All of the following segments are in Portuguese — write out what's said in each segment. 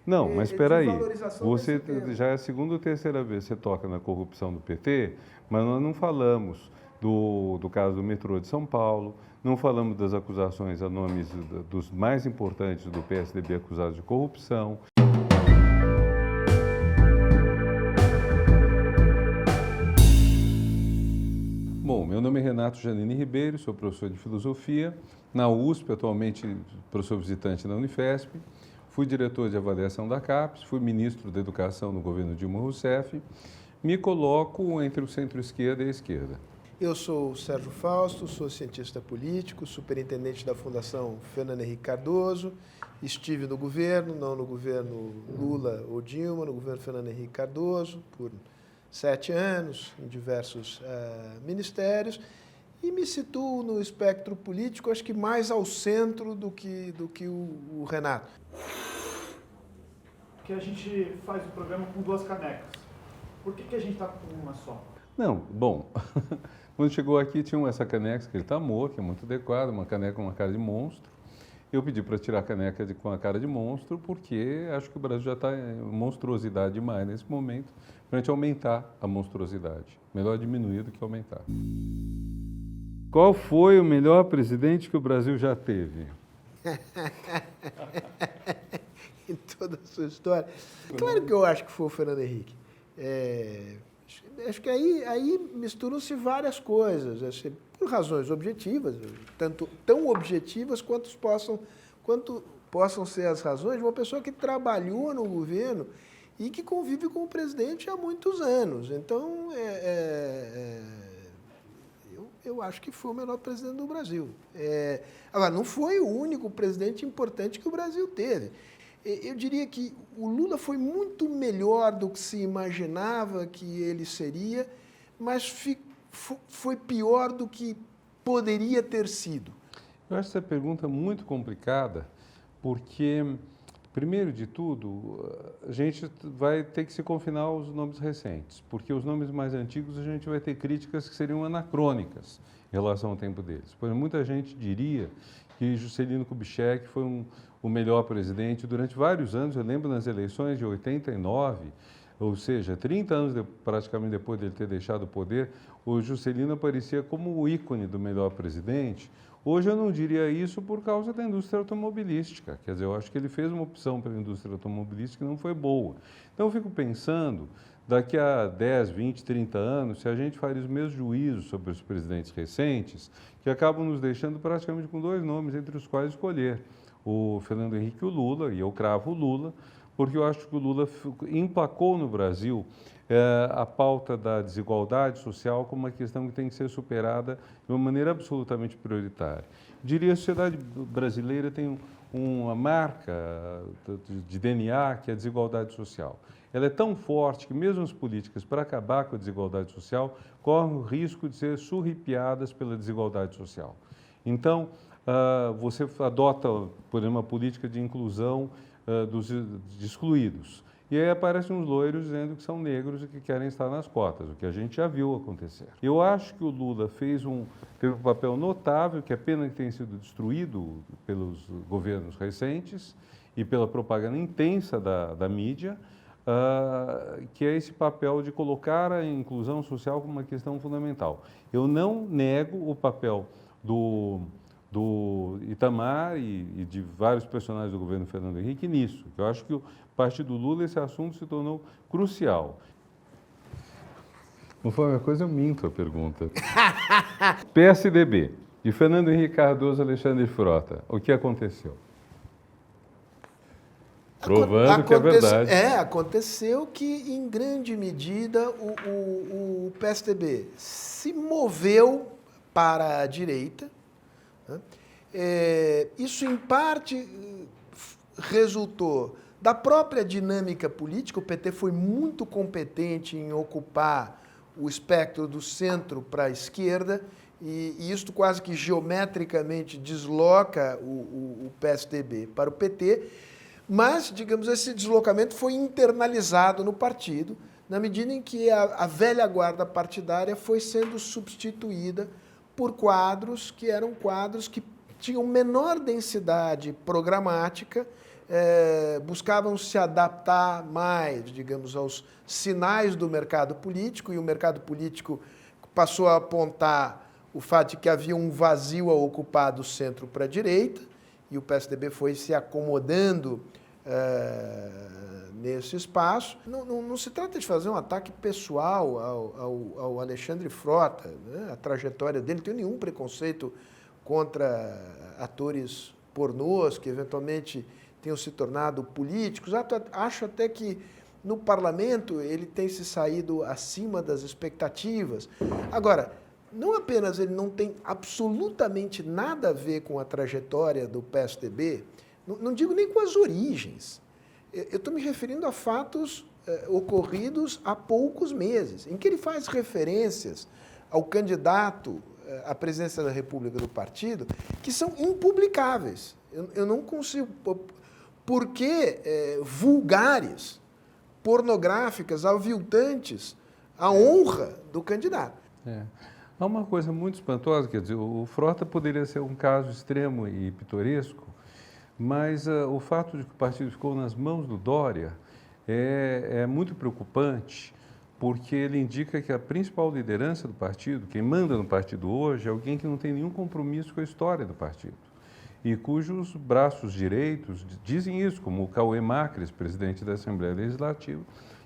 Não, mas espera aí. valorização Você desse tema. já é a segunda ou terceira vez que você toca na corrupção do PT, mas nós não falamos do caso do metrô de São Paulo, não falamos das acusações a nomes dos mais importantes do PSDB acusados de corrupção. Bom, meu nome é Renato Janine Ribeiro, sou professor de filosofia na USP, atualmente professor visitante na Unifesp. Fui diretor de avaliação da CAPES, fui ministro da Educação no governo Dilma Rousseff. Me coloco entre o centro-esquerda e a esquerda. Eu sou o Sérgio Fausto, sou cientista político, superintendente da Fundação Fernando Henrique Cardoso. Estive no governo, não no governo Lula ou Dilma, no governo Fernando Henrique Cardoso, por 7 anos, em diversos ministérios. E me situo no espectro político, acho que mais ao centro do que o Renato. Porque a gente faz o programa com 2 canecas. Por que a gente está com uma só? Não, bom, quando chegou aqui tinha essa caneca que ele tamou, que é muito adequada, uma caneca com uma cara de monstro. Eu pedi para tirar a caneca com a cara de monstro, porque acho que o Brasil já está em monstruosidade demais nesse momento, para a gente aumentar a monstruosidade. Melhor diminuir do que aumentar. Qual foi o melhor presidente que o Brasil já teve? Em toda a sua história. Claro que eu acho que foi o Fernando Henrique. Acho que aí misturam-se várias coisas, assim, por razões objetivas, tão objetivas quanto possam ser as razões de uma pessoa que trabalhou no governo e que convive com o presidente há muitos anos. Então, eu acho que foi o melhor presidente do Brasil. Agora, não foi o único presidente importante que o Brasil teve. Eu diria que o Lula foi muito melhor do que se imaginava que ele seria, mas foi pior do que poderia ter sido. Eu acho essa pergunta muito complicada, porque, primeiro de tudo, a gente vai ter que se confinar aos nomes recentes, porque os nomes mais antigos a gente vai ter críticas que seriam anacrônicas em relação ao tempo deles. Por exemplo, muita gente diria que Juscelino Kubitschek foi o melhor presidente durante vários anos. Eu lembro nas eleições de 89, ou seja, 30 anos praticamente depois de ele ter deixado o poder, o Juscelino aparecia como o ícone do melhor presidente. Hoje eu não diria isso por causa da indústria automobilística. Quer dizer, eu acho que ele fez uma opção pela indústria automobilística que não foi boa. Então eu fico pensando, daqui a 10, 20, 30 anos, se a gente faria os mesmos juízos sobre os presidentes recentes, que acabam nos deixando praticamente com 2 nomes entre os quais escolher. O Fernando Henrique e o Lula, e eu cravo o Lula, porque eu acho que o Lula emplacou no Brasil a pauta da desigualdade social como uma questão que tem que ser superada de uma maneira absolutamente prioritária. Eu diria que a sociedade brasileira tem uma marca de DNA que é a desigualdade social. Ela é tão forte que mesmo as políticas para acabar com a desigualdade social correm o risco de ser surripiadas pela desigualdade social. Então, você adota, por exemplo, uma política de inclusão dos excluídos. E aí aparecem uns loiros dizendo que são negros e que querem estar nas cotas, o que a gente já viu acontecer. Eu acho que o Lula teve um papel notável, que é pena que tenha sido destruído pelos governos recentes e pela propaganda intensa da mídia, que é esse papel de colocar a inclusão social como uma questão fundamental. Eu não nego o papel do Itamar e de vários personagens do governo Fernando Henrique nisso. Eu acho que o partido Lula, esse assunto se tornou crucial. Não foi a mesma coisa, eu minto a pergunta. PSDB, de Fernando Henrique Cardoso e Alexandre Frota, o que aconteceu? Provando que é verdade. Aconteceu que, em grande medida, o PSDB se moveu para a direita. Isso, em parte, resultou da própria dinâmica política. O PT foi muito competente em ocupar o espectro do centro para a esquerda, e isso quase que geometricamente desloca o PSDB para o PT, mas, digamos, esse deslocamento foi internalizado no partido, na medida em que a velha guarda partidária foi sendo substituída por quadros que eram quadros que tinham menor densidade programática, buscavam se adaptar mais, digamos, aos sinais do mercado político, e o mercado político passou a apontar o fato de que havia um vazio a ocupar do centro para a direita, e o PSDB foi se acomodando nesse espaço. Não se trata de fazer um ataque pessoal ao Alexandre Frota, né? A trajetória dele, não tem nenhum preconceito contra atores pornôs que eventualmente tenham se tornado políticos. Acho até que no parlamento ele tem se saído acima das expectativas. Agora, não apenas ele não tem absolutamente nada a ver com a trajetória do PSDB, não digo nem com as origens. Eu estou me referindo a fatos ocorridos há poucos meses, em que ele faz referências ao candidato à presidência da República do partido, que são impublicáveis. Eu não consigo... Porque vulgares, pornográficas, aviltantes à honra do candidato. Há uma coisa muito espantosa, quer dizer, o Frota poderia ser um caso extremo e pitoresco, mas o fato de que o partido ficou nas mãos do Dória é muito preocupante, porque ele indica que a principal liderança do partido, quem manda no partido hoje, é alguém que não tem nenhum compromisso com a história do partido e cujos braços direitos dizem isso, como o Cauê Macris, presidente da Assembleia Legislativa,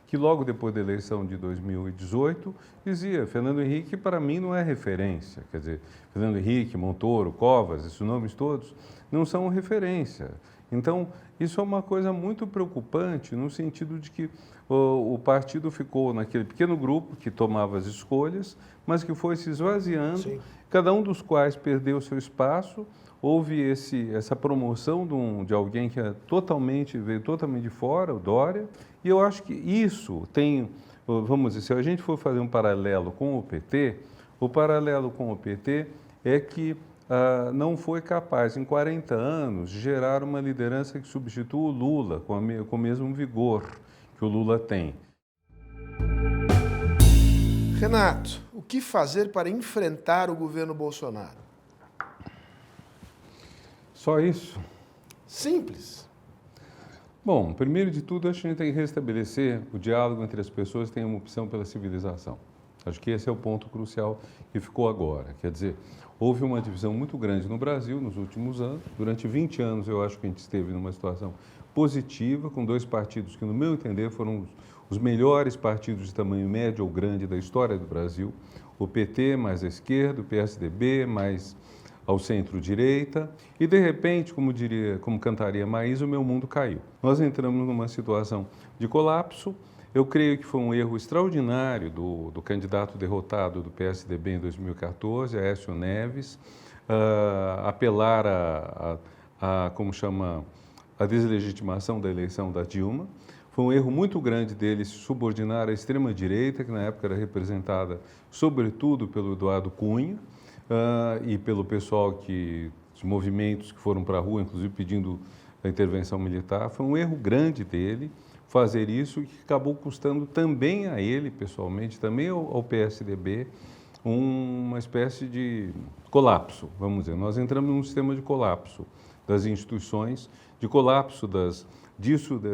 que logo depois da eleição de 2018 dizia: Fernando Henrique para mim não é referência, quer dizer, Fernando Henrique, Montoro, Covas, esses nomes todos não são referência. Então, isso é uma coisa muito preocupante no sentido de que o partido ficou naquele pequeno grupo que tomava as escolhas, mas que foi se esvaziando, Sim. Cada um dos quais perdeu seu espaço. Houve essa promoção de alguém que veio totalmente de fora, o Dória, e eu acho que isso tem, vamos dizer, se a gente for fazer um paralelo com o PT, o paralelo com o PT é que não foi capaz, em 40 anos, de gerar uma liderança que substitua o Lula com o mesmo vigor que o Lula tem. Renato, o que fazer para enfrentar o governo Bolsonaro? Só isso? Simples. Bom, primeiro de tudo, acho que a gente tem que restabelecer o diálogo entre as pessoas que têm uma opção pela civilização. Acho que esse é o ponto crucial que ficou agora. Quer dizer, houve uma divisão muito grande no Brasil nos últimos anos. Durante 20 anos, eu acho que a gente esteve numa situação positiva, com dois partidos que, no meu entender, foram os melhores partidos de tamanho médio ou grande da história do Brasil. O PT mais à esquerda, o PSDB mais ao centro-direita, e de repente, como cantaria Maísa, o meu mundo caiu. Nós entramos numa situação de colapso. Eu creio que foi um erro extraordinário do candidato derrotado do PSDB em 2014, Aécio Neves, apelar a deslegitimação da eleição da Dilma. Foi um erro muito grande dele se subordinar à extrema-direita, que na época era representada sobretudo pelo Eduardo Cunha, e pelo pessoal os movimentos que foram para a rua, inclusive pedindo a intervenção militar. Foi um erro grande dele fazer isso, que acabou custando também a ele, pessoalmente, também ao PSDB, uma espécie de colapso, vamos dizer. Nós entramos num sistema de colapso das instituições, de colapso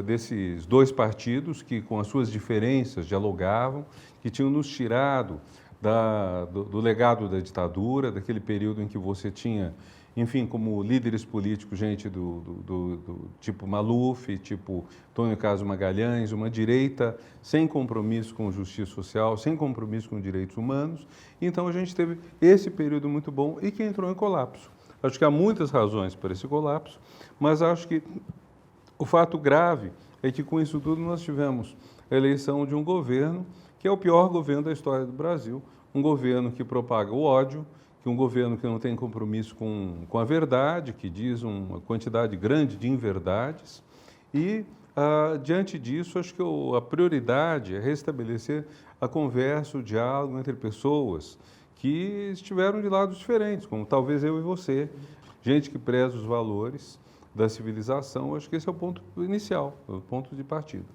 desses dois partidos que, com as suas diferenças, dialogavam, que tinham nos tirado do legado da ditadura, daquele período em que você tinha, enfim, como líderes políticos, gente do tipo Maluf, tipo Antônio Carlos Magalhães, uma direita sem compromisso com justiça social, sem compromisso com direitos humanos. Então a gente teve esse período muito bom e que entrou em colapso. Acho que há muitas razões para esse colapso, mas acho que o fato grave é que com isso tudo nós tivemos a eleição de um governo que é o pior governo da história do Brasil, um governo que propaga o ódio, um governo que não tem compromisso com a verdade, que diz uma quantidade grande de inverdades. E, diante disso, acho que a prioridade é restabelecer a conversa, o diálogo entre pessoas que estiveram de lados diferentes, como talvez eu e você, gente que preza os valores da civilização. Acho que esse é o ponto inicial, o ponto de partida.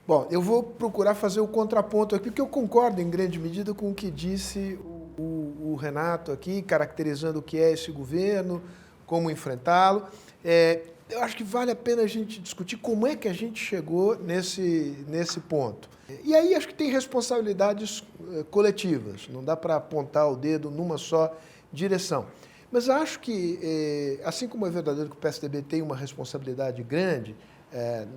Bom, eu vou procurar fazer o contraponto aqui, porque eu concordo em grande medida com o que disse o Renato aqui, caracterizando o que é esse governo, como enfrentá-lo. eu acho que vale a pena a gente discutir como é que a gente chegou nesse ponto. E aí acho que tem responsabilidades coletivas, não dá para apontar o dedo numa só direção. Mas acho que, assim como é verdadeiro que o PSDB tem uma responsabilidade grande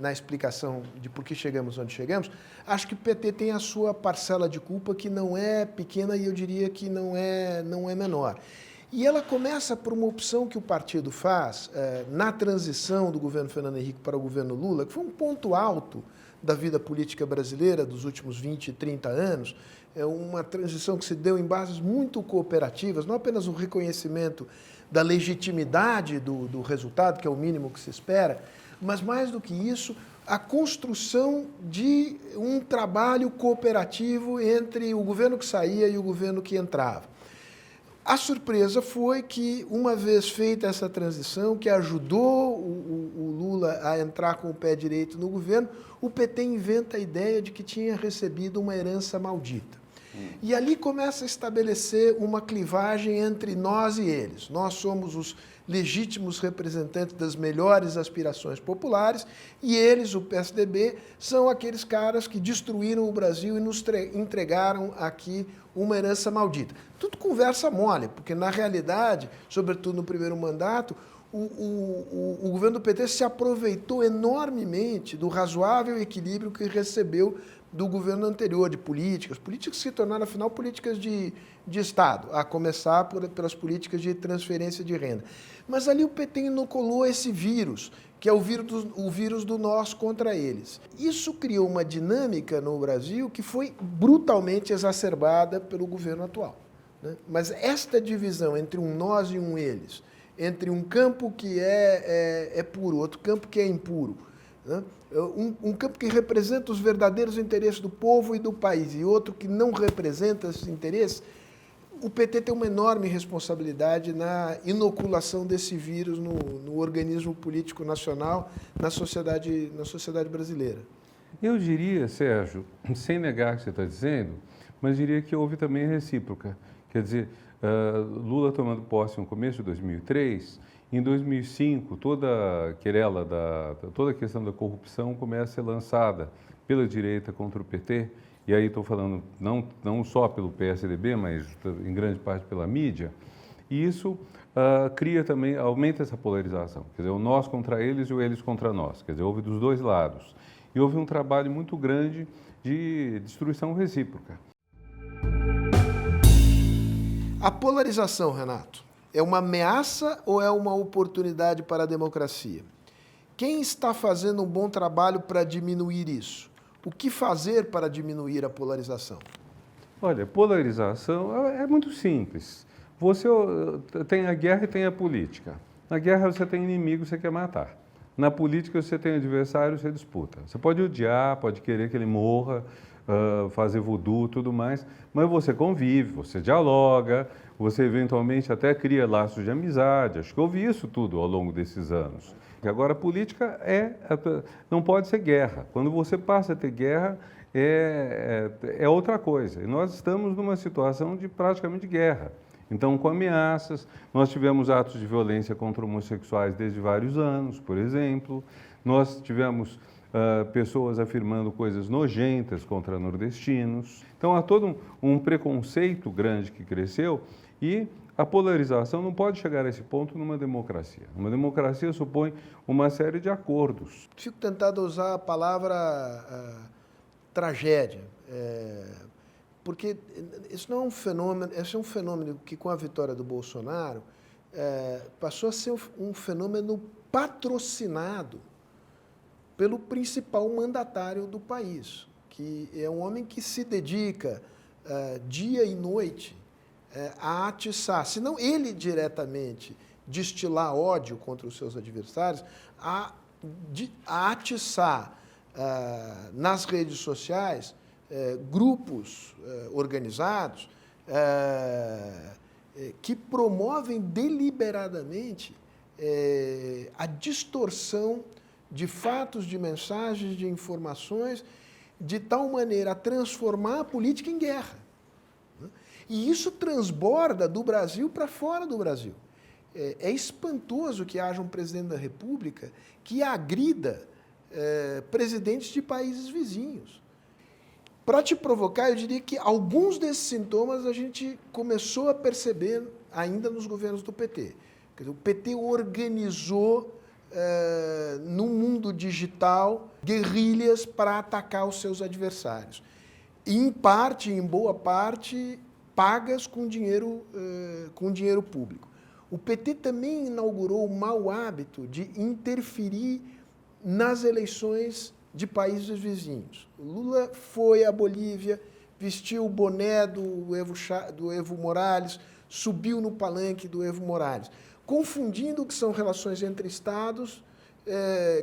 na explicação de por que chegamos onde chegamos, acho que o PT tem a sua parcela de culpa que não é pequena e eu diria que não é menor. E ela começa por uma opção que o partido faz na transição do governo Fernando Henrique para o governo Lula, que foi um ponto alto da vida política brasileira dos últimos 20, 30 anos, é uma transição que se deu em bases muito cooperativas, não apenas o reconhecimento da legitimidade do resultado, que é o mínimo que se espera, mas mais do que isso, a construção de um trabalho cooperativo entre o governo que saía e o governo que entrava. A surpresa foi que, uma vez feita essa transição, que ajudou o Lula a entrar com o pé direito no governo, o PT inventa a ideia de que tinha recebido uma herança maldita. E ali começa a estabelecer uma clivagem entre nós e eles. Nós somos os legítimos representantes das melhores aspirações populares e eles, o PSDB, são aqueles caras que destruíram o Brasil e nos entregaram aqui uma herança maldita. Tudo conversa mole, porque na realidade, sobretudo no primeiro mandato, o governo do PT se aproveitou enormemente do razoável equilíbrio que recebeu do governo anterior, de políticas que se tornaram, afinal, políticas de Estado, a começar pelas políticas de transferência de renda. Mas ali o PT inoculou esse vírus, que é o vírus do nós contra eles. Isso criou uma dinâmica no Brasil que foi brutalmente exacerbada pelo governo atual, né? Mas esta divisão entre um nós e um eles, entre um campo que é puro, outro campo que é impuro, né? Um campo que representa os verdadeiros interesses do povo e do país e outro que não representa esses interesses, o PT tem uma enorme responsabilidade na inoculação desse vírus no organismo político nacional, na sociedade brasileira. Eu diria, Sérgio, sem negar o que você está dizendo, mas diria que houve também recíproca. Quer dizer, Lula tomando posse no começo de 2003, em 2005, toda a querela, toda a questão da corrupção começa a ser lançada pela direita contra o PT, e aí estou falando não só pelo PSDB, mas em grande parte pela mídia, e isso cria também, aumenta essa polarização, quer dizer, o nós contra eles e o eles contra nós, quer dizer, houve dos dois lados. E houve um trabalho muito grande de destruição recíproca. A polarização, Renato, é uma ameaça ou é uma oportunidade para a democracia? Quem está fazendo um bom trabalho para diminuir isso? O que fazer para diminuir a polarização? Olha, polarização é muito simples. Você tem a guerra e tem a política. Na guerra você tem inimigo, você quer matar. Na política você tem adversário, você disputa. Você pode odiar, pode querer que ele morra, fazer voodoo, tudo mais, mas você convive, você dialoga, você eventualmente até cria laços de amizade. Acho que houve isso tudo ao longo desses anos. Agora, a política não pode ser guerra. Quando você passa a ter guerra, é outra coisa. E nós estamos numa situação de praticamente guerra. Então, com ameaças, nós tivemos atos de violência contra homossexuais desde vários anos, por exemplo. Nós tivemos pessoas afirmando coisas nojentas contra nordestinos. Então, há todo um preconceito grande que cresceu e a polarização não pode chegar a esse ponto numa democracia. Uma democracia supõe uma série de acordos. Fico tentado a usar a palavra tragédia, porque isso não é um fenômeno, esse é um fenômeno que, com a vitória do Bolsonaro, passou a ser um fenômeno patrocinado pelo principal mandatário do país, que é um homem que se dedica dia e noite a atiçar, se não ele diretamente destilar ódio contra os seus adversários, a atiçar nas redes sociais grupos organizados que promovem deliberadamente a distorção de fatos, de mensagens, de informações, de tal maneira a transformar a política em guerra. E isso transborda do Brasil para fora do Brasil. É espantoso que haja um presidente da República que agrida presidentes de países vizinhos. Para te provocar, eu diria que alguns desses sintomas a gente começou a perceber ainda nos governos do PT. Quer dizer, o PT organizou, no mundo digital, guerrilhas para atacar os seus adversários. E, em parte, em boa parte, pagas com dinheiro público. O PT também inaugurou o mau hábito de interferir nas eleições de países vizinhos. O Lula foi à Bolívia, vestiu o boné do Evo Morales, subiu no palanque do Evo Morales, confundindo o que são relações entre estados,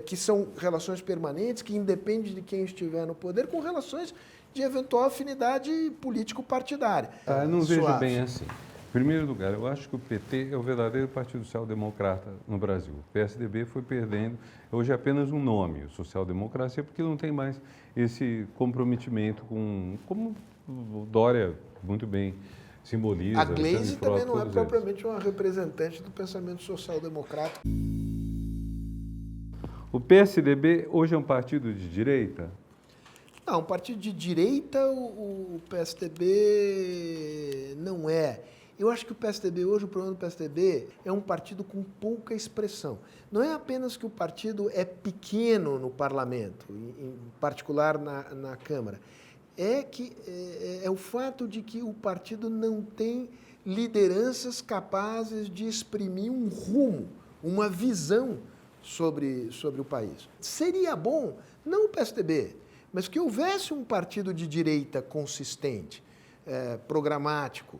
que são relações permanentes, que independem de quem estiver no poder, com relações de eventual afinidade político-partidária. Eu não vejo bem assim. Em primeiro lugar, eu acho que o PT é o verdadeiro Partido Social-Democrata no Brasil. O PSDB foi perdendo, hoje é apenas um nome, social-democracia, porque não tem mais esse comprometimento como o Dória muito bem simboliza. A Gleisi também não é propriamente eles. uma representante do pensamento social-democrata. O PSDB hoje é um partido de direita? Não, um partido de direita o PSDB não é. Eu acho que o PSDB hoje, o problema do PSDB é um partido com pouca expressão. Não é apenas que o partido é pequeno no parlamento, em particular na Câmara. É o fato de que o partido não tem lideranças capazes de exprimir um rumo, uma visão sobre o país. Seria bom, não o PSDB, mas que houvesse um partido de direita consistente, programático,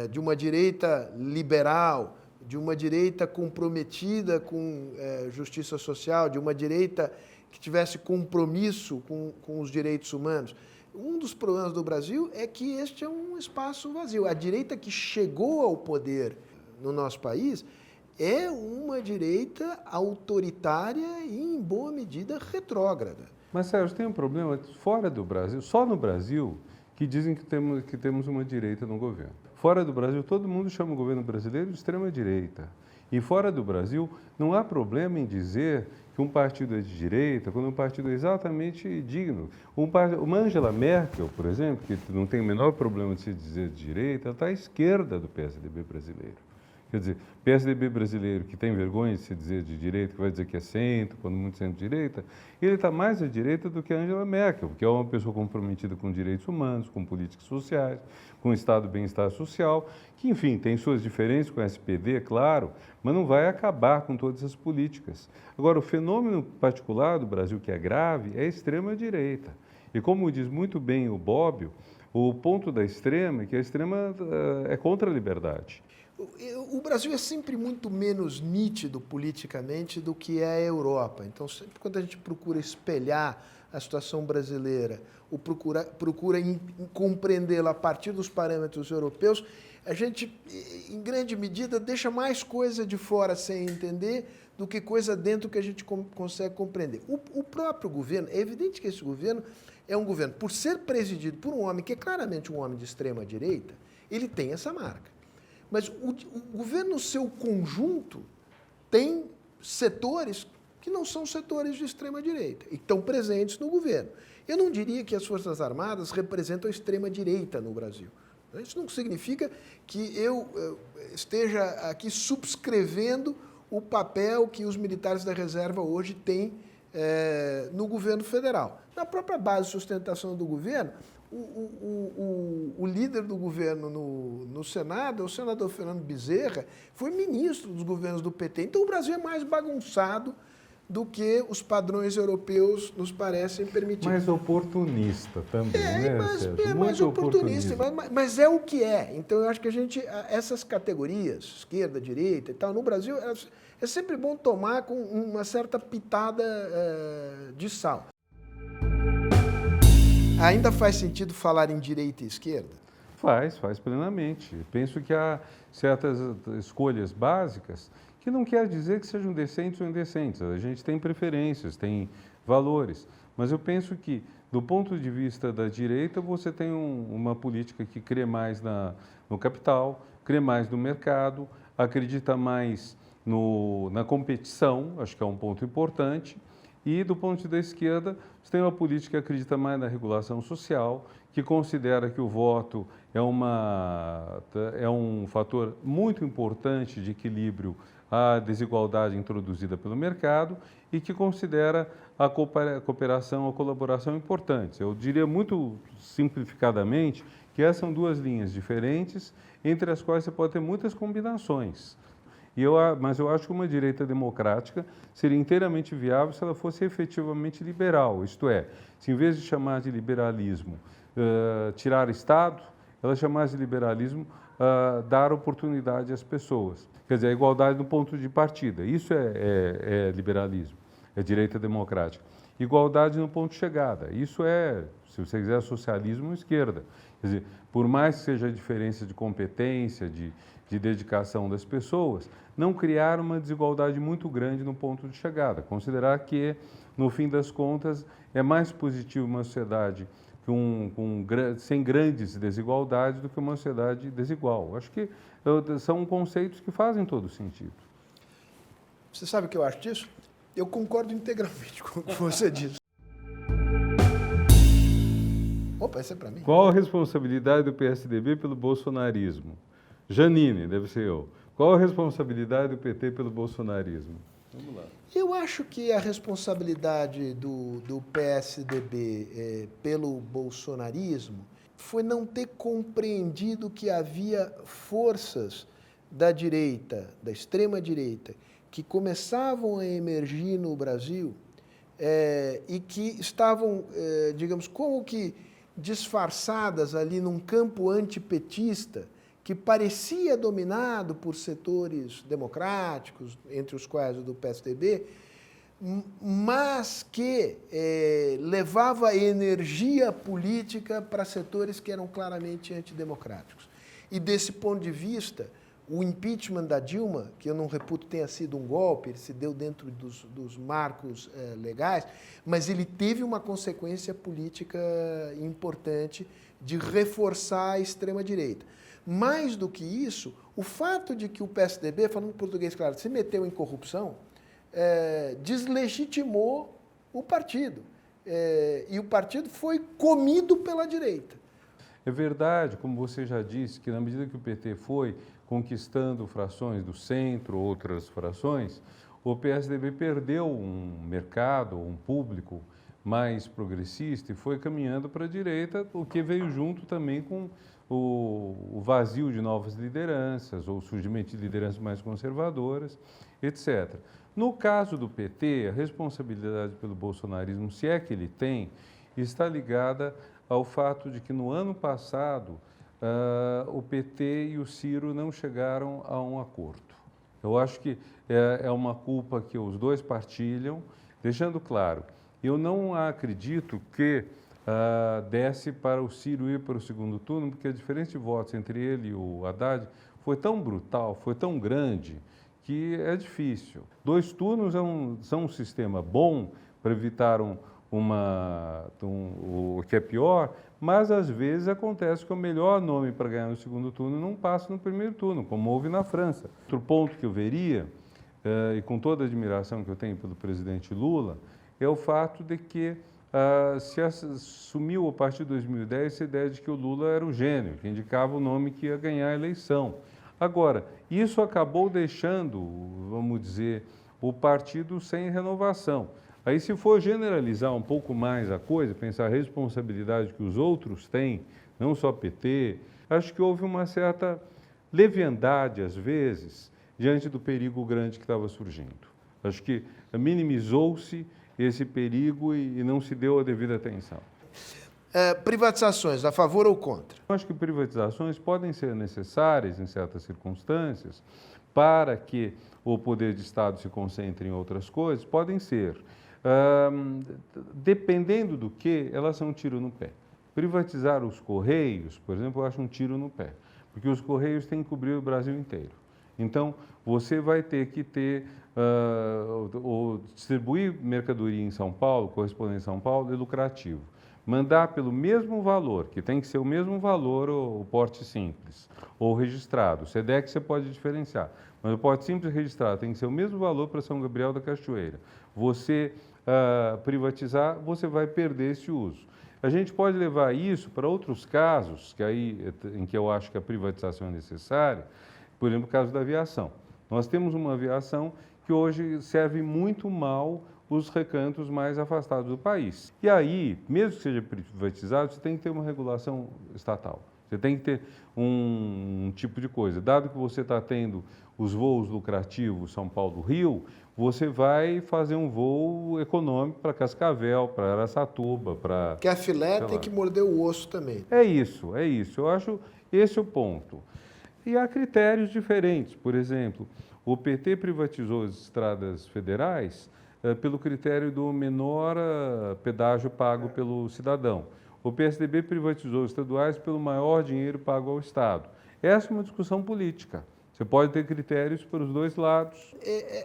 de uma direita liberal, de uma direita comprometida com justiça social, de uma direita que tivesse compromisso com os direitos humanos. Um dos problemas do Brasil é que este é um espaço vazio. A direita que chegou ao poder no nosso país é uma direita autoritária e, em boa medida, retrógrada. Mas, Sérgio, tem um problema fora do Brasil, só no Brasil, que dizem que temos uma direita no governo. Fora do Brasil, todo mundo chama o governo brasileiro de extrema-direita. E fora do Brasil, não há problema em dizer que um partido é de direita, quando um partido é exatamente digno. Uma Angela Merkel, por exemplo, que não tem o menor problema de se dizer de direita, ela está à esquerda do PSDB brasileiro. Quer dizer, PSDB brasileiro que tem vergonha de se dizer de direita, que vai dizer que é centro, quando muito centro-direita, ele está mais à direita do que a Angela Merkel, que é uma pessoa comprometida com direitos humanos, com políticas sociais, com o estado de bem-estar social, que, enfim, tem suas diferenças com o SPD, é claro, mas não vai acabar com todas as políticas. Agora, o fenômeno particular do Brasil, que é grave, é a extrema-direita. E como diz muito bem o Bobbio, o ponto da extrema é que a extrema é contra a liberdade. O Brasil é sempre muito menos nítido politicamente do que é a Europa. Então, sempre quando a gente procura espelhar a situação brasileira ou procura compreendê-la a partir dos parâmetros europeus, a gente, em grande medida, deixa mais coisa de fora sem entender do que coisa dentro que a gente consegue compreender. O próprio governo, é evidente que esse governo é um governo, por ser presidido por um homem que é claramente um homem de extrema-direita, ele tem essa marca. Mas o governo, no seu conjunto, tem setores que não são setores de extrema-direita e estão presentes no governo. Eu não diria que as Forças Armadas representam a extrema-direita no Brasil. Isso não significa que eu esteja aqui subscrevendo o papel que os militares da reserva hoje têm no governo federal. Na própria base de sustentação do governo, o líder do governo no Senado, o senador Fernando Bezerra, foi ministro dos governos do PT. Então, o Brasil é mais bagunçado do que os padrões europeus nos parecem permitir. Mais oportunista também, né, Sérgio? É mais oportunista, mas é o que é. Então, eu acho que essas categorias, esquerda, direita e tal, no Brasil, é sempre bom tomar com uma certa pitada de sal. Ainda faz sentido falar em direita e esquerda? Faz plenamente. Penso que há certas escolhas básicas que não quer dizer que sejam decentes ou indecentes. A gente tem preferências, tem valores. Mas eu penso que, do ponto de vista da direita, você tem uma política que crê mais no capital, crê mais no mercado, acredita mais na competição, acho que é um ponto importante, e do ponto de vista da esquerda, você tem uma política que acredita mais na regulação social, que considera que o voto é um fator muito importante de equilíbrio à desigualdade introduzida pelo mercado e que considera a cooperação, a colaboração importantes. Eu diria muito simplificadamente que essas são duas linhas diferentes, entre as quais você pode ter muitas combinações. Mas eu acho que uma direita democrática seria inteiramente viável se ela fosse efetivamente liberal, isto é, se em vez de chamar de liberalismo tirar Estado, ela chamasse de liberalismo dar oportunidade às pessoas. Quer dizer, a igualdade no ponto de partida, isso é liberalismo, é direita democrática. Igualdade no ponto de chegada, isso se você quiser, socialismo esquerda. Quer dizer, por mais que seja a diferença de competência, de dedicação das pessoas, não criar uma desigualdade muito grande no ponto de chegada. Considerar que, no fim das contas, é mais positivo uma sociedade sem grandes desigualdades do que uma sociedade desigual. Acho que são conceitos que fazem todo sentido. Você sabe o que eu acho disso? Eu concordo integralmente com o que você disse. Opa, esse é para mim. Qual a responsabilidade do PSDB pelo bolsonarismo? Janine, deve ser eu. Qual a responsabilidade do PT pelo bolsonarismo? Vamos lá. Eu acho que a responsabilidade do PSDB pelo bolsonarismo foi não ter compreendido que havia forças da direita, da extrema-direita, que começavam a emergir no Brasil e que estavam, digamos, como que disfarçadas ali num campo antipetista, que parecia dominado por setores democráticos, entre os quais o do PSDB, mas que levava energia política para setores que eram claramente antidemocráticos. E desse ponto de vista, o impeachment da Dilma, que eu não reputo tenha sido um golpe, ele se deu dentro dos marcos legais, mas ele teve uma consequência política importante de reforçar a extrema-direita. Mais do que isso, o fato de que o PSDB, falando em português claro, se meteu em corrupção, deslegitimou o partido. E o partido foi comido pela direita. É verdade, como você já disse, que na medida que o PT foi conquistando frações do centro, outras frações, o PSDB perdeu um mercado, um público mais progressista e foi caminhando para a direita, o que veio junto também com o vazio de novas lideranças, ou o surgimento de lideranças mais conservadoras, etc. No caso do PT, a responsabilidade pelo bolsonarismo, se é que ele tem, está ligada ao fato de que no ano passado o PT e o Ciro não chegaram a um acordo. Eu acho que é uma culpa que os dois partilham, deixando claro, eu não acredito que desse para o Ciro ir para o segundo turno, porque a diferença de votos entre ele e o Haddad foi tão brutal, foi tão grande, que é difícil. 2 turnos são um sistema bom para evitar o que é pior, mas às vezes acontece que o melhor nome para ganhar no segundo turno não passa no primeiro turno, como houve na França. Outro ponto que eu veria, e com toda a admiração que eu tenho pelo presidente Lula, é o fato de que se assumiu a partir de 2010 essa ideia de que o Lula era o gênio, que indicava o nome que ia ganhar a eleição. Agora, isso acabou deixando, vamos dizer, o partido sem renovação. Aí, se for generalizar um pouco mais a coisa, pensar a responsabilidade que os outros têm, não só PT, acho que houve uma certa leviandade, às vezes, diante do perigo grande que estava surgindo. Acho que minimizou-se esse perigo e não se deu a devida atenção. Privatizações, a favor ou contra? Eu acho que privatizações podem ser necessárias em certas circunstâncias para que o poder de Estado se concentre em outras coisas, podem ser. Dependendo do que, elas são um tiro no pé. Privatizar os Correios, por exemplo, eu acho um tiro no pé, porque os Correios têm que cobrir o Brasil inteiro. Então, você vai ter que ter, ou distribuir mercadoria em São Paulo, correspondente em São Paulo, é lucrativo. Mandar pelo mesmo valor, que tem que ser o mesmo valor o porte simples, ou registrado. O SEDEC você pode diferenciar, mas o porte simples registrado tem que ser o mesmo valor para São Gabriel da Cachoeira. Você privatizar, você vai perder esse uso. A gente pode levar isso para outros casos, em que eu acho que a privatização é necessária, por exemplo, o caso da aviação. Nós temos uma aviação que hoje serve muito mal os recantos mais afastados do país. E aí, mesmo que seja privatizado, você tem que ter uma regulação estatal. Você tem que ter um tipo de coisa. Dado que você está tendo os voos lucrativos São Paulo-Rio, você vai fazer um voo econômico para Cascavel, para Araçatuba, para... Que a filé tem que morder o osso também. É isso, é isso. Eu acho esse o ponto. E há critérios diferentes. Por exemplo, o PT privatizou as estradas federais pelo critério do menor pedágio pago pelo cidadão. O PSDB privatizou os estaduais pelo maior dinheiro pago ao Estado. Essa é uma discussão política. Você pode ter critérios para os dois lados.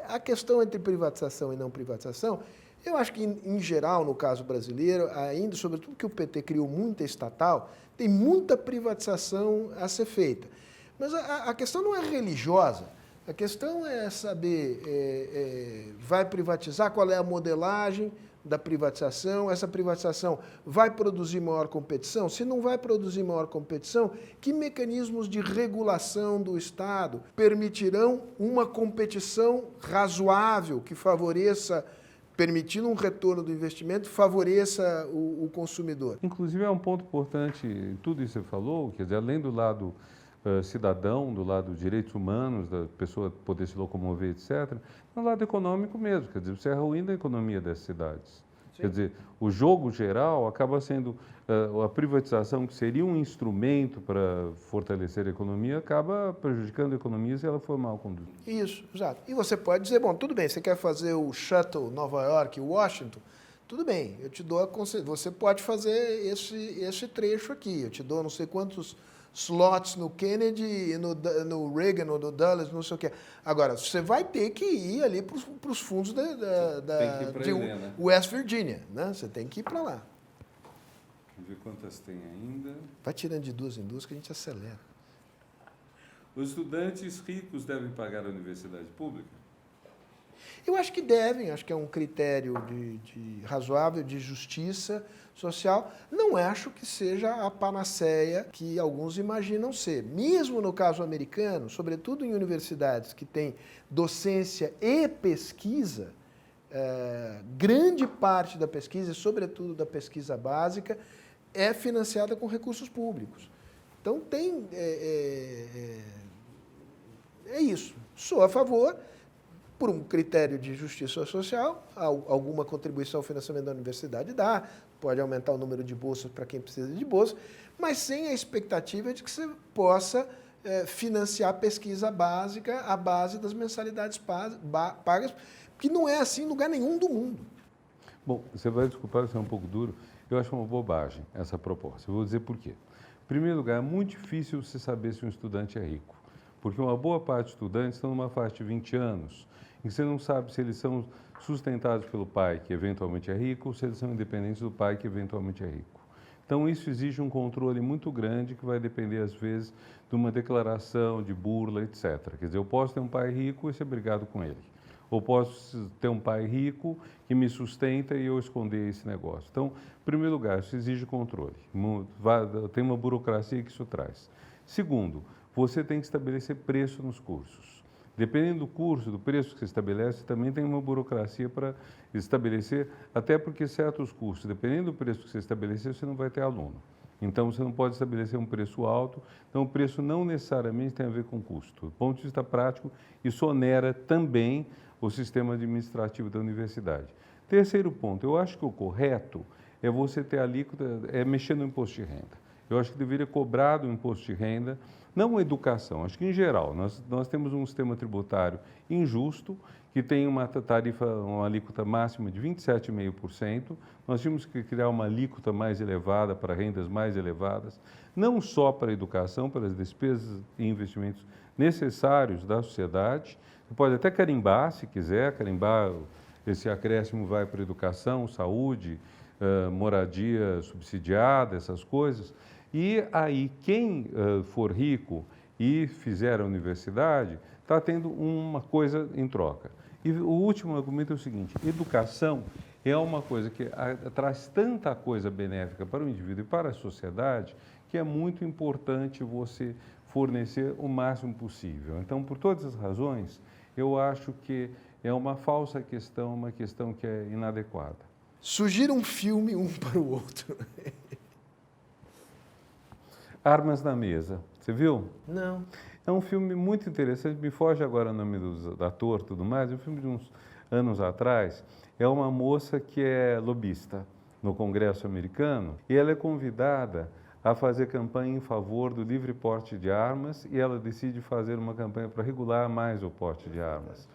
A questão entre privatização e não privatização, eu acho que, em geral, no caso brasileiro, ainda, sobretudo que o PT criou muita estatal, tem muita privatização a ser feita. Mas a questão não é religiosa. A questão é saber, vai privatizar, qual é a modelagem da privatização, essa privatização vai produzir maior competição? Se não vai produzir maior competição, que mecanismos de regulação do Estado permitirão uma competição razoável que favoreça, permitindo um retorno do investimento, favoreça o consumidor? Inclusive, é um ponto importante, tudo isso que você falou, quer dizer, além do lado cidadão, do lado dos direitos humanos, da pessoa poder se locomover, etc., no lado econômico mesmo, quer dizer, você é ruim da economia das cidades. Sim. Quer dizer, o jogo geral acaba sendo, a privatização, que seria um instrumento para fortalecer a economia, acaba prejudicando a economia se ela for mal conduzida. Isso, exato. E você pode dizer, bom, tudo bem, você quer fazer o shuttle Nova York e Washington? Tudo bem, eu te dou a concessão, você pode fazer esse trecho aqui, eu te dou não sei quantos slots no Kennedy, no Reagan ou no Dulles, não sei o quê. Agora, você vai ter que ir ali para os fundos de West Virginia, né? Você tem que ir para lá. Vamos ver quantas tem ainda. Vai tirando de duas em duas que a gente acelera. Os estudantes ricos devem pagar a universidade pública? Eu acho que devem, acho que é um critério razoável de justiça social. Não acho que seja a panaceia que alguns imaginam ser. Mesmo no caso americano, sobretudo em universidades que têm docência e pesquisa, grande parte da pesquisa, sobretudo da pesquisa básica, é financiada com recursos públicos. Então tem... é isso. Sou a favor, por um critério de justiça social, alguma contribuição ao financiamento da universidade dá, pode aumentar o número de bolsas para quem precisa de bolsa, mas sem a expectativa de que você possa financiar pesquisa básica à base das mensalidades pagas, que não é assim em lugar nenhum do mundo. Bom, você vai desculpar se é um pouco duro, eu acho uma bobagem essa proposta. Eu vou dizer por quê. Em primeiro lugar, é muito difícil você saber se um estudante é rico, porque uma boa parte dos estudantes estão numa faixa de 20 anos, em que você não sabe se eles são sustentados pelo pai, que eventualmente é rico, ou se eles são independentes do pai, que eventualmente é rico. Então, isso exige um controle muito grande, que vai depender, às vezes, de uma declaração, de burla, etc. Quer dizer, eu posso ter um pai rico e ser brigado com ele. Ou posso ter um pai rico que me sustenta e eu esconder esse negócio. Então, em primeiro lugar, isso exige controle. Tem uma burocracia que isso traz. Segundo, você tem que estabelecer preço nos cursos. Dependendo do curso, do preço que você estabelece, também tem uma burocracia para estabelecer, até porque certos cursos, dependendo do preço que você estabelecer, você não vai ter aluno. Então, você não pode estabelecer um preço alto. Então, o preço não necessariamente tem a ver com custo. Do ponto de vista prático, isso onera também o sistema administrativo da universidade. Terceiro ponto, eu acho que o correto é você ter alíquota, mexer no imposto de renda. Eu acho que deveria cobrar do imposto de renda Não educação, acho que em geral, nós temos um sistema tributário injusto, que tem uma tarifa, uma alíquota máxima de 27,5%. Nós tínhamos que criar uma alíquota mais elevada para rendas mais elevadas, não só para a educação, para as despesas e investimentos necessários da sociedade. Você pode até carimbar, se quiser, carimbar, esse acréscimo vai para educação, saúde, moradia subsidiada, essas coisas. E aí, quem for rico e fizer a universidade, está tendo uma coisa em troca. E o último argumento é o seguinte: educação é uma coisa que traz tanta coisa benéfica para o indivíduo e para a sociedade, que é muito importante você fornecer o máximo possível. Então, por todas as razões, eu acho que é uma falsa questão, uma questão que é inadequada. Sugira um filme um para o outro. Armas na Mesa, você viu? Não. É um filme muito interessante, me foge agora o nome do ator e tudo mais, é um filme de uns anos atrás. É uma moça que é lobista no Congresso americano e ela é convidada a fazer campanha em favor do livre porte de armas e ela decide fazer uma campanha para regular mais o porte de armas.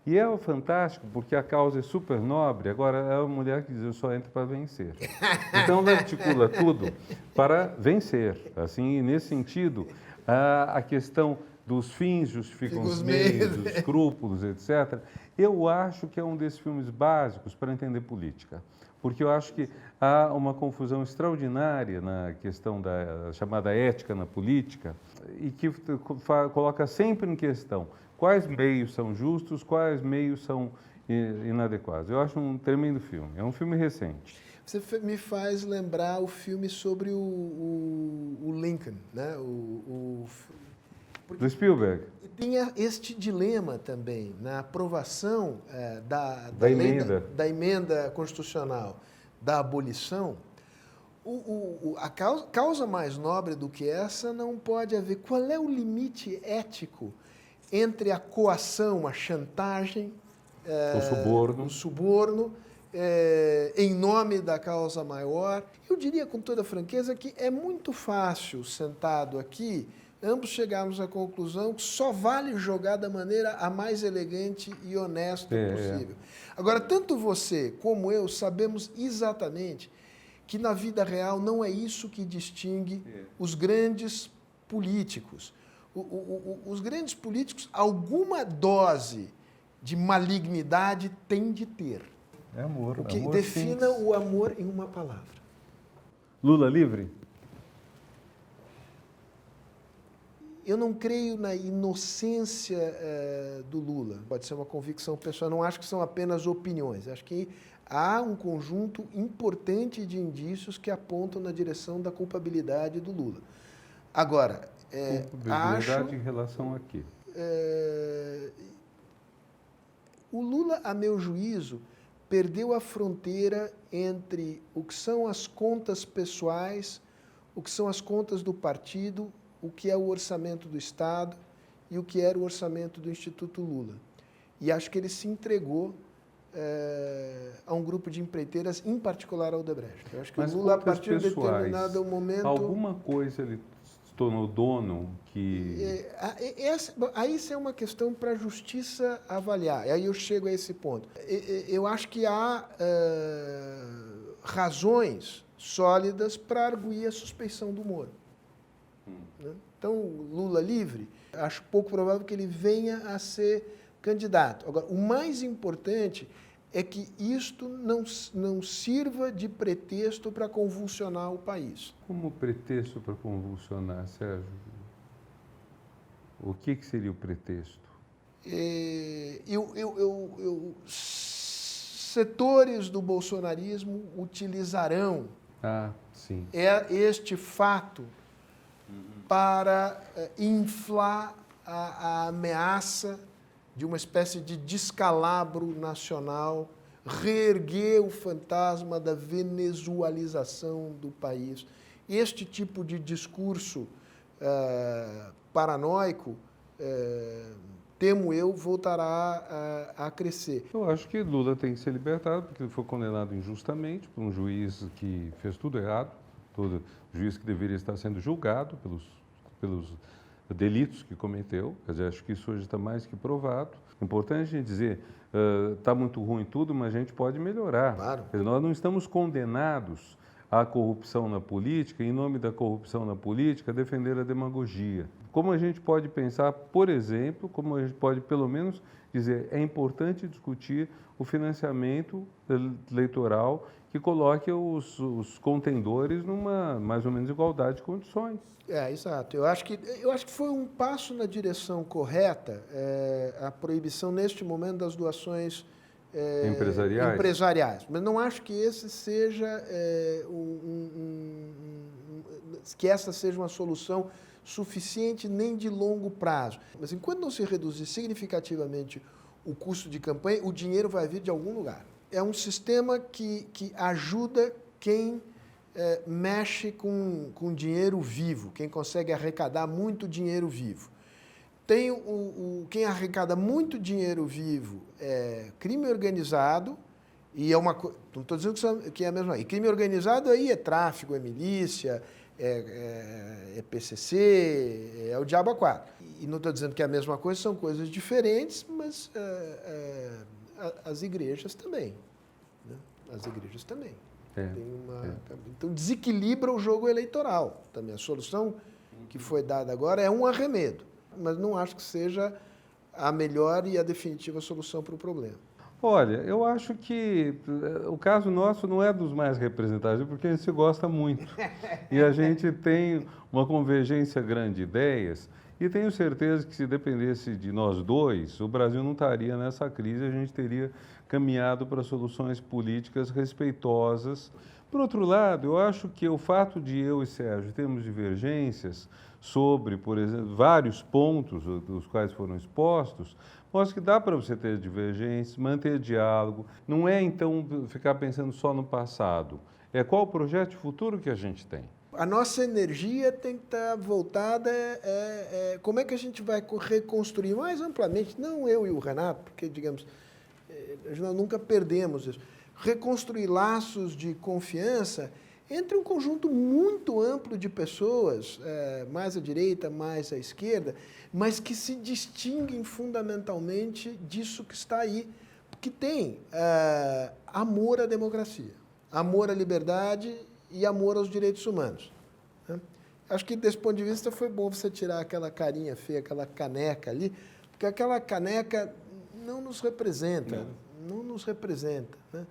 E é fantástico porque a causa é super nobre, agora é uma mulher que diz: eu só entro para vencer. Então ela articula tudo para vencer. Assim, nesse sentido, a questão dos fins justificam os meios, os escrúpulos, etc. Eu acho que é um desses filmes básicos para entender política, porque eu acho que há uma confusão extraordinária na questão da chamada ética na política e que coloca sempre em questão quais meios são justos, quais meios são inadequados. Eu acho um tremendo filme, é um filme recente. Você me faz lembrar o filme sobre o Lincoln, né? Do Spielberg. Tem este dilema também na aprovação da emenda constitucional da abolição. A causa mais nobre do que essa não pode haver. Qual é o limite ético entre a coação, a chantagem, o suborno em nome da causa maior? Eu diria com toda franqueza que é muito fácil, sentado aqui, ambos chegarmos à conclusão que só vale jogar da maneira a mais elegante e honesta possível. Agora, tanto você como eu sabemos exatamente que na vida real não é isso que distingue os grandes políticos. Os grandes políticos, alguma dose de malignidade tem de ter. É amor. O que amor defina simples. o amor em uma palavra. Lula livre? Eu não creio na inocência do Lula. Pode ser uma convicção pessoal. Não acho que são apenas opiniões. Acho que há um conjunto importante de indícios que apontam na direção da culpabilidade do Lula. Agora, culpabilidade em relação a quê? O Lula, a meu juízo, perdeu a fronteira entre o que são as contas pessoais, o que são as contas do partido, o que é o orçamento do Estado e o que era o orçamento do Instituto Lula. E acho que ele se entregou a um grupo de empreiteiras, em particular ao Odebrecht. Eu acho que Mas o Lula, a partir de pessoais, determinado momento... alguma coisa ele se tornou dono que... Aí isso é uma questão para a justiça avaliar. Aí eu chego a esse ponto. Eu acho que há razões sólidas para arguir a suspeição do Moro. Né? Então, Lula livre, acho pouco provável que ele venha a ser candidato. Agora, o mais importante é que isto não sirva de pretexto para convulsionar o país. Como pretexto para convulsionar, Sérgio? O que seria o pretexto? Setores do bolsonarismo utilizarão este fato para inflar a ameaça de uma espécie de descalabro nacional, reerguer o fantasma da venezualização do país. Este tipo de discurso paranoico, temo eu, voltará a crescer. Eu acho que Lula tem que ser libertado, porque ele foi condenado injustamente por um juiz que fez tudo errado, juiz que deveria estar sendo julgado pelos delitos que cometeu, quer dizer, acho que isso hoje está mais que provado. Importante a gente dizer, está muito ruim tudo, mas a gente pode melhorar. Claro. Quer dizer, nós não estamos condenados à corrupção na política, em nome da corrupção na política, defender a demagogia. Como a gente pode pensar, por exemplo, como a gente pode pelo menos dizer, é importante discutir o financiamento eleitoral que coloque os contendores numa mais ou menos igualdade de condições. Exato. Eu acho que foi um passo na direção correta, a proibição neste momento das doações empresariais. Mas não acho que esse seja que essa seja uma solução suficiente nem de longo prazo. Mas enquanto não se reduzir significativamente o custo de campanha, o dinheiro vai vir de algum lugar. É um sistema que ajuda quem mexe com dinheiro vivo, quem consegue arrecadar muito dinheiro vivo. Tem quem arrecada muito dinheiro vivo é crime organizado, e não estou dizendo que é a mesma. E crime organizado aí é tráfico, é milícia, é PCC, é o diabo a quatro. E não estou dizendo que é a mesma coisa, são coisas diferentes, mas as igrejas também. Né? As igrejas também. Então desequilibra o jogo eleitoral também. A solução que foi dada agora é um arremedo, mas não acho que seja a melhor e a definitiva solução para o problema. Olha, eu acho que o caso nosso não é dos mais representativos, porque a gente se gosta muito. E a gente tem uma convergência grande de ideias, e tenho certeza que se dependesse de nós dois, o Brasil não estaria nessa crise, a gente teria caminhado para soluções políticas respeitosas. Por outro lado, eu acho que o fato de eu e Sérgio termos divergências sobre, por exemplo, vários pontos dos quais foram expostos, mostra que dá para você ter divergências, manter diálogo. Não é, então, ficar pensando só no passado. É qual o projeto de futuro que a gente tem. A nossa energia tem que estar voltada como é que a gente vai reconstruir mais amplamente, não eu e o Renato, porque, digamos, nós nunca perdemos isso. Reconstruir laços de confiança entre um conjunto muito amplo de pessoas, mais à direita, mais à esquerda, mas que se distinguem fundamentalmente disso que está aí, que tem amor à democracia, amor à liberdade e amor aos direitos humanos. Né? Acho que, desse ponto de vista, foi bom você tirar aquela carinha feia, aquela caneca ali, porque aquela caneca não nos representa. Não nos representa. Né?